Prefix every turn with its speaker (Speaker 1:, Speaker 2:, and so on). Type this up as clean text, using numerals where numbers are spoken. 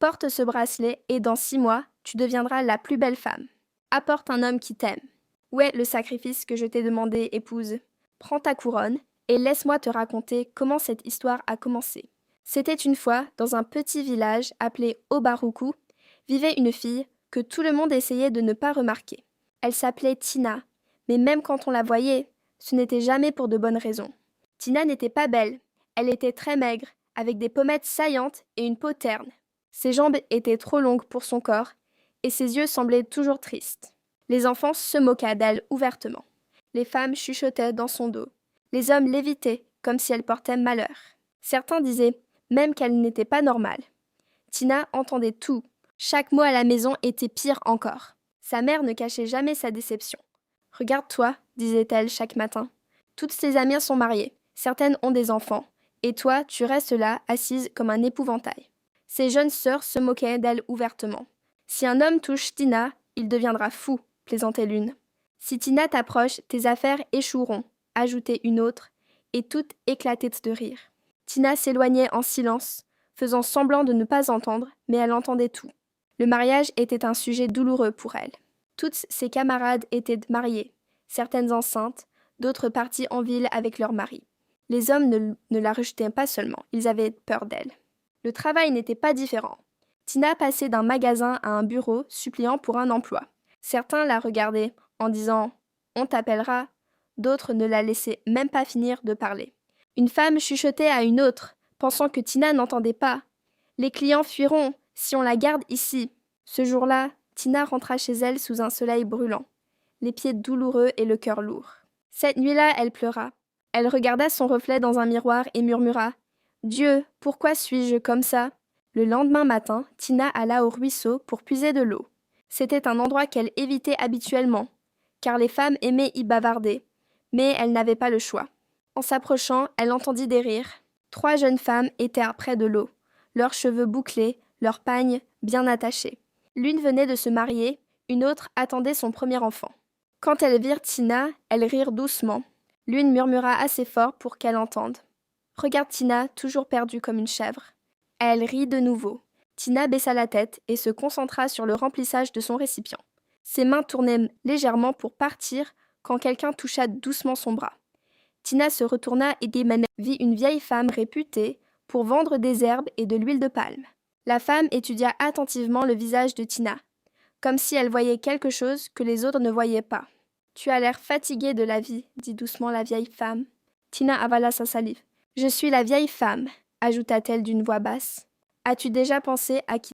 Speaker 1: Porte ce bracelet et dans 6 mois, tu deviendras la plus belle femme. Apporte un homme qui t'aime. Où est le sacrifice que je t'ai demandé, épouse? Prends ta couronne et laisse-moi te raconter comment cette histoire a commencé. C'était une fois, dans un petit village appelé Obaruku, vivait une fille que tout le monde essayait de ne pas remarquer. Elle s'appelait Tina, mais même quand on la voyait, ce n'était jamais pour de bonnes raisons. Tina n'était pas belle, elle était très maigre, avec des pommettes saillantes et une peau terne. Ses jambes étaient trop longues pour son corps, et ses yeux semblaient toujours tristes. Les enfants se moquaient d'elle ouvertement. Les femmes chuchotaient dans son dos. Les hommes l'évitaient, comme si elle portait malheur. Certains disaient même qu'elle n'était pas normale. Tina entendait tout. Chaque mot à la maison était pire encore. Sa mère ne cachait jamais sa déception. « Regarde-toi, disait-elle chaque matin. Toutes ses amies sont mariées. Certaines ont des enfants. Et toi, tu restes là, assise comme un épouvantail. » Ses jeunes sœurs se moquaient d'elle ouvertement. « Si un homme touche Tina, il deviendra fou, plaisantait l'une. Si Tina t'approche, tes affaires échoueront, ajoutait une autre, et toutes éclataient de rire. Tina s'éloignait en silence, faisant semblant de ne pas entendre, mais elle entendait tout. Le mariage était un sujet douloureux pour elle. Toutes ses camarades étaient mariées, certaines enceintes, d'autres parties en ville avec leurs maris. Les hommes ne la rejetaient pas seulement, ils avaient peur d'elle. Le travail n'était pas différent. Tina passait d'un magasin à un bureau, suppliant pour un emploi. Certains la regardaient en disant « On t'appellera », d'autres ne la laissaient même pas finir de parler. Une femme chuchotait à une autre, pensant que Tina n'entendait pas. « Les clients fuiront si on la garde ici. » Ce jour-là, Tina rentra chez elle sous un soleil brûlant, les pieds douloureux et le cœur lourd. Cette nuit-là, elle pleura. Elle regarda son reflet dans un miroir et murmura « Dieu, pourquoi suis-je comme ça ?» Le lendemain matin, Tina alla au ruisseau pour puiser de l'eau. C'était un endroit qu'elle évitait habituellement, car les femmes aimaient y bavarder, mais elle n'avait pas le choix. En s'approchant, elle entendit des rires. 3 jeunes femmes étaient près de l'eau, leurs cheveux bouclés, leurs pagnes bien attachés. L'une venait de se marier, une autre attendait son premier enfant. Quand elles virent Tina, elles rirent doucement. L'une murmura assez fort pour qu'elle entende. « Regarde Tina, toujours perdue comme une chèvre. » Elle rit de nouveau. Tina baissa la tête et se concentra sur le remplissage de son récipient. Ses mains tournaient légèrement pour partir quand quelqu'un toucha doucement son bras. Tina se retourna et vit une vieille femme réputée pour vendre des herbes et de l'huile de palme. La femme étudia attentivement le visage de Tina, comme si elle voyait quelque chose que les autres ne voyaient pas. « Tu as l'air fatiguée de la vie, » dit doucement la vieille femme. Tina avala sa salive. « Je suis la vieille femme, » ajouta-t-elle d'une voix basse. « As-tu déjà pensé à qui